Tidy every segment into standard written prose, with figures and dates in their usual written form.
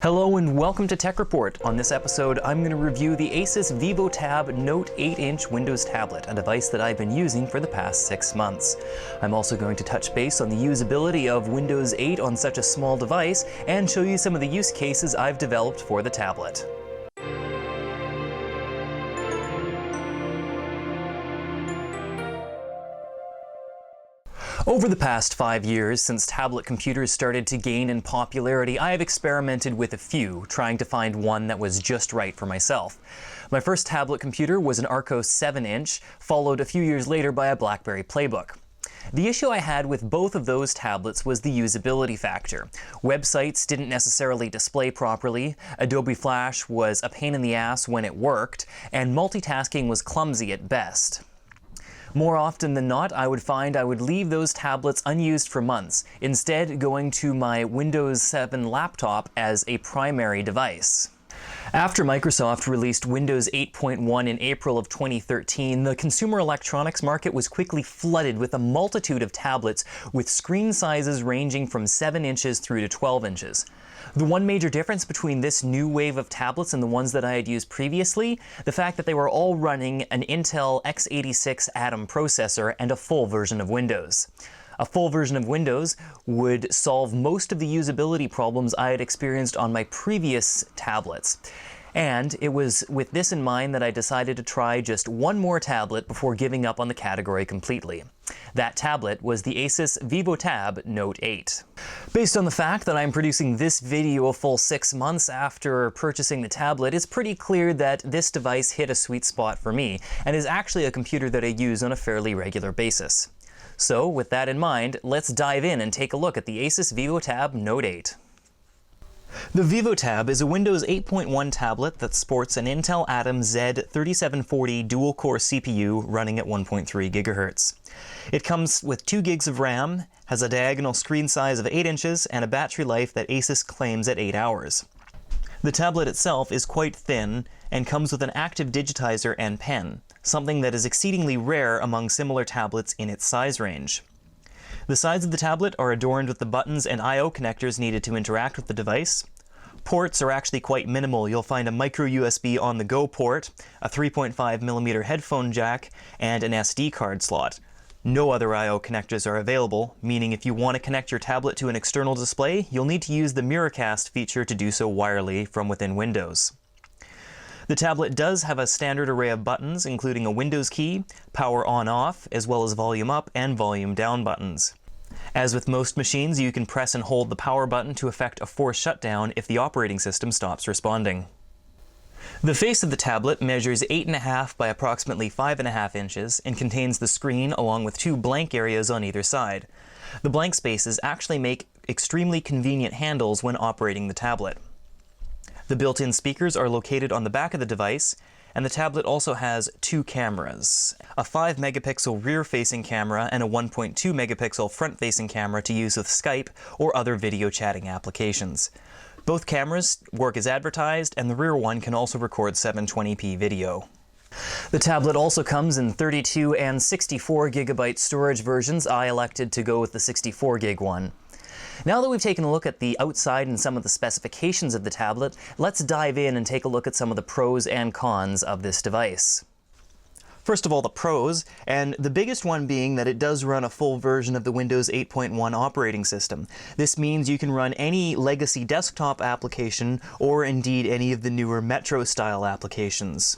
Hello and welcome to Tech Report. On this episode, I'm going to review the Asus VivoTab Note 8-inch Windows tablet, a device that I've been using for the past 6 months. I'm also going to touch base on the usability of Windows 8 on such a small device and show you some of the use cases I've developed for the tablet. Over the past 5 years, since tablet computers started to gain in popularity, I have experimented with a few, trying to find one that was just right for myself. My first tablet computer was an Arcos 7-inch, followed a few years later by a BlackBerry Playbook. The issue I had with both of those tablets was the usability factor. Websites didn't necessarily display properly, Adobe Flash was a pain in the ass when it worked, and multitasking was clumsy at best. More often than not, I would find I would leave those tablets unused for months, instead going to my Windows 7 laptop as a primary device. After Microsoft released Windows 8.1 in April of 2013, the consumer electronics market was quickly flooded with a multitude of tablets with screen sizes ranging from 7 inches through to 12 inches. The one major difference between this new wave of tablets and the ones that I had used previously, the fact that they were all running an Intel x86 Atom processor and a full version of Windows. A full version of Windows would solve most of the usability problems I had experienced on my previous tablets. And it was with this in mind that I decided to try just one more tablet before giving up on the category completely. That tablet was the Asus VivoTab Note 8. Based on the fact that I'm producing this video a full 6 months after purchasing the tablet, it's pretty clear that this device hit a sweet spot for me, and is actually a computer that I use on a fairly regular basis. So with that in mind, let's dive in and take a look at the Asus VivoTab Note 8. The VivoTab is a Windows 8.1 tablet that sports an Intel Atom Z3740 dual-core CPU running at 1.3 GHz. It comes with 2 gigs of RAM, has a diagonal screen size of 8 inches, and a battery life that Asus claims at 8 hours. The tablet itself is quite thin and comes with an active digitizer and pen, something that is exceedingly rare among similar tablets in its size range. The sides of the tablet are adorned with the buttons and I/O connectors needed to interact with the device. Ports are actually quite minimal. You'll find a micro USB on-the-go port, a 3.5mm headphone jack, and an SD card slot. No other I/O connectors are available, meaning if you want to connect your tablet to an external display, you'll need to use the Miracast feature to do so wirely from within Windows. The tablet does have a standard array of buttons, including a Windows key, power on-off, as well as volume up and volume down buttons. As with most machines, you can press and hold the power button to effect a forced shutdown if the operating system stops responding. The face of the tablet measures 8.5 by approximately 5.5 inches and contains the screen along with 2 blank areas on either side. The blank spaces actually make extremely convenient handles when operating the tablet. The built-in speakers are located on the back of the device, and the tablet also has 2 cameras, a 5-megapixel rear-facing camera and a 1.2-megapixel front-facing camera to use with Skype or other video chatting applications. Both cameras work as advertised, and the rear one can also record 720p video. The tablet also comes in 32 and 64 gigabyte storage versions. I elected to go with the 64 gig one. Now that we've taken a look at the outside and some of the specifications of the tablet, let's dive in and take a look at some of the pros and cons of this device. First of all, the pros, and the biggest one being that it does run a full version of the Windows 8.1 operating system. This means you can run any legacy desktop application or indeed any of the newer Metro-style applications.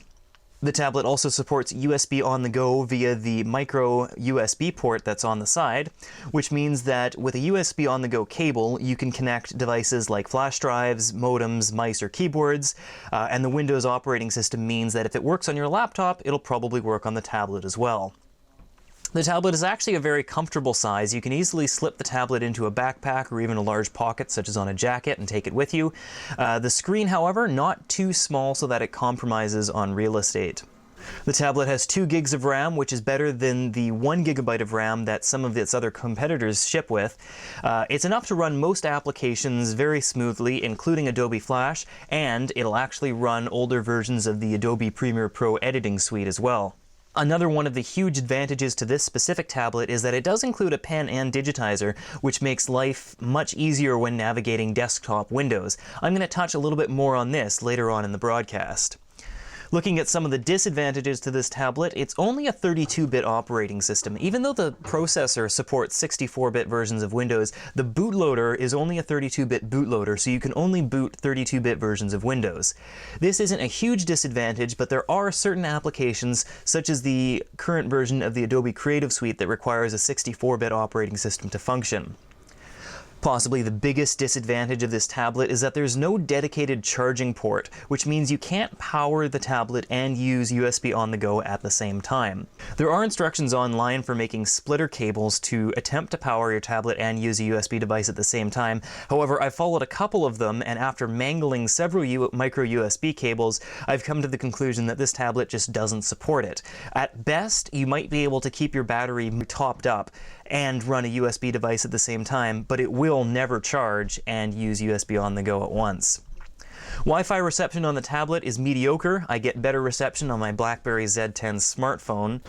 The tablet also supports USB on-the-go via the micro USB port that's on the side, which means that with a USB on-the-go cable, you can connect devices like flash drives, modems, mice, or keyboards, and the Windows operating system means that if it works on your laptop, it'll probably work on the tablet as well. The tablet is actually a very comfortable size. You can easily slip the tablet into a backpack or even a large pocket, such as on a jacket, and take it with you. The screen, however, not too small so that it compromises on real estate. The tablet has 2 gigs of RAM, which is better than the 1 gigabyte of RAM that some of its other competitors ship with. It's enough to run most applications very smoothly, including Adobe Flash, and it'll actually run older versions of the Adobe Premiere Pro editing suite as well. Another one of the huge advantages to this specific tablet is that it does include a pen and digitizer, which makes life much easier when navigating desktop windows. I'm going to touch a little bit more on this later on in the broadcast. Looking at some of the disadvantages to this tablet, it's only a 32-bit operating system. Even though the processor supports 64-bit versions of Windows, the bootloader is only a 32-bit bootloader, so you can only boot 32-bit versions of Windows. This isn't a huge disadvantage, but there are certain applications, such as the current version of the Adobe Creative Suite, that requires a 64-bit operating system to function. Possibly the biggest disadvantage of this tablet is that there's no dedicated charging port, which means you can't power the tablet and use USB on the go at the same time. There are instructions online for making splitter cables to attempt to power your tablet and use a USB device at the same time. However, I've followed a couple of them, and after mangling several micro USB cables, I've come to the conclusion that this tablet just doesn't support it. At best, you might be able to keep your battery topped up and run a USB device at the same time, but it will never charge and use USB on the go at once. Wi-Fi reception on the tablet is mediocre. I get better reception on my BlackBerry Z10 smartphone.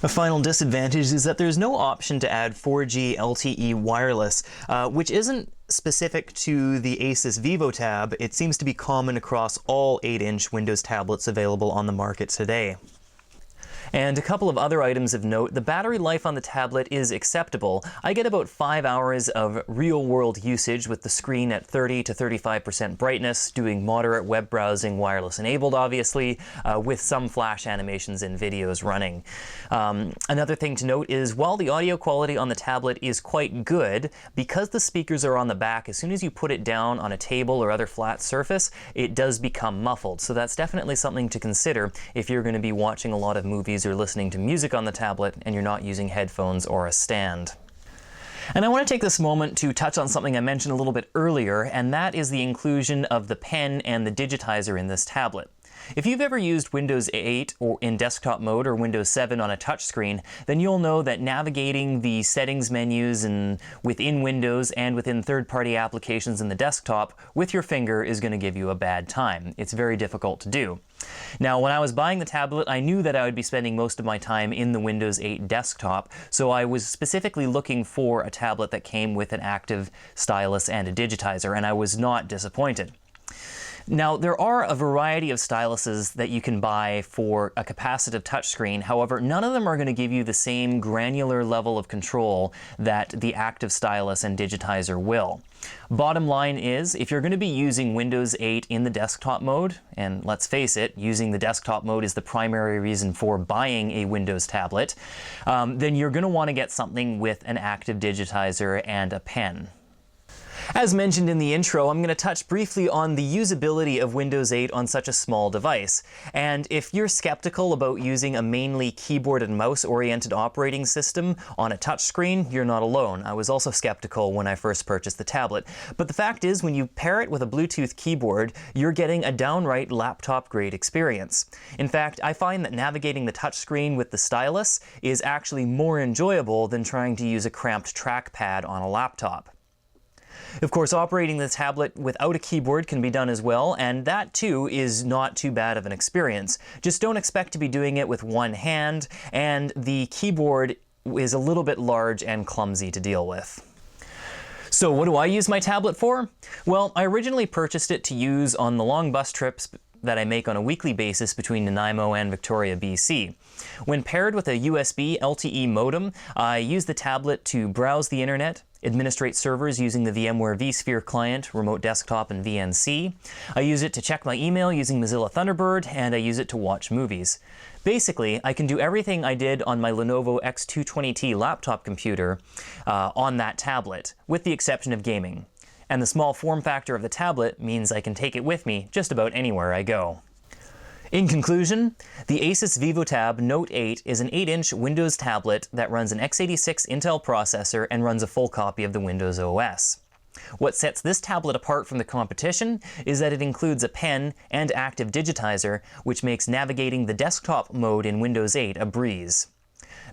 A final disadvantage is that there's no option to add 4G LTE wireless, which isn't specific to the Asus VivoTab. It seems to be common across all 8-inch Windows tablets available on the market today. And a couple of other items of note: the battery life on the tablet is acceptable. I get about 5 hours of real-world usage with the screen at 30 to 35% brightness, doing moderate web browsing, wireless enabled obviously, with some flash animations and videos running. Another thing to note is, while the audio quality on the tablet is quite good, because the speakers are on the back, as soon as you put it down on a table or other flat surface, it does become muffled. So that's definitely something to consider if you're going to be watching a lot of movies or listening to music on the tablet and you're not using headphones or a stand. And I want to take this moment to touch on something I mentioned a little bit earlier, and that is the inclusion of the pen and the digitizer in this tablet. If you've ever used Windows 8 or in desktop mode or Windows 7 on a touchscreen, then you'll know that navigating the settings menus and within Windows and within third-party applications in the desktop with your finger is going to give you a bad time. It's very difficult to do. Now, when I was buying the tablet, I knew that I would be spending most of my time in the Windows 8 desktop, so I was specifically looking for a tablet that came with an active stylus and a digitizer, and I was not disappointed. Now, there are a variety of styluses that you can buy for a capacitive touchscreen. However, none of them are going to give you the same granular level of control that the active stylus and digitizer will. Bottom line is, if you're going to be using Windows 8 in the desktop mode, and let's face it, using the desktop mode is the primary reason for buying a Windows tablet, then you're going to want to get something with an active digitizer and a pen. As mentioned in the intro, I'm going to touch briefly on the usability of Windows 8 on such a small device. And if you're skeptical about using a mainly keyboard and mouse oriented operating system on a touchscreen, you're not alone. I was also skeptical when I first purchased the tablet. But the fact is, when you pair it with a Bluetooth keyboard, you're getting a downright laptop-grade experience. In fact, I find that navigating the touchscreen with the stylus is actually more enjoyable than trying to use a cramped trackpad on a laptop. Of course, operating the tablet without a keyboard can be done as well, and that too is not too bad of an experience. Just don't expect to be doing it with one hand, and the keyboard is a little bit large and clumsy to deal with. So what do I use my tablet for? Well, I originally purchased it to use on the long bus trips that I make on a weekly basis between Nanaimo and Victoria, BC. When paired with a USB LTE modem, I use the tablet to browse the internet, administrate servers using the VMware vSphere client, remote desktop, and VNC. I use it to check my email using Mozilla Thunderbird, and I use it to watch movies. Basically, I can do everything I did on my Lenovo X220T laptop computer on that tablet, with the exception of gaming. And the small form factor of the tablet means I can take it with me just about anywhere I go. In conclusion, the Asus VivoTab Note 8 is an 8-inch Windows tablet that runs an x86 Intel processor and runs a full copy of the Windows OS. What sets this tablet apart from the competition is that it includes a pen and active digitizer, which makes navigating the desktop mode in Windows 8 a breeze.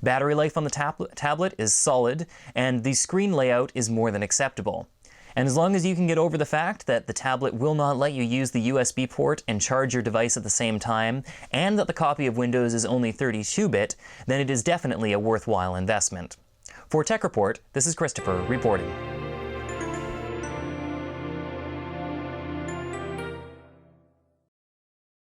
Battery life on the tablet is solid, and the screen layout is more than acceptable. And as long as you can get over the fact that the tablet will not let you use the USB port and charge your device at the same time, and that the copy of Windows is only 32-bit, then it is definitely a worthwhile investment. For Tech Report, this is Christopher reporting.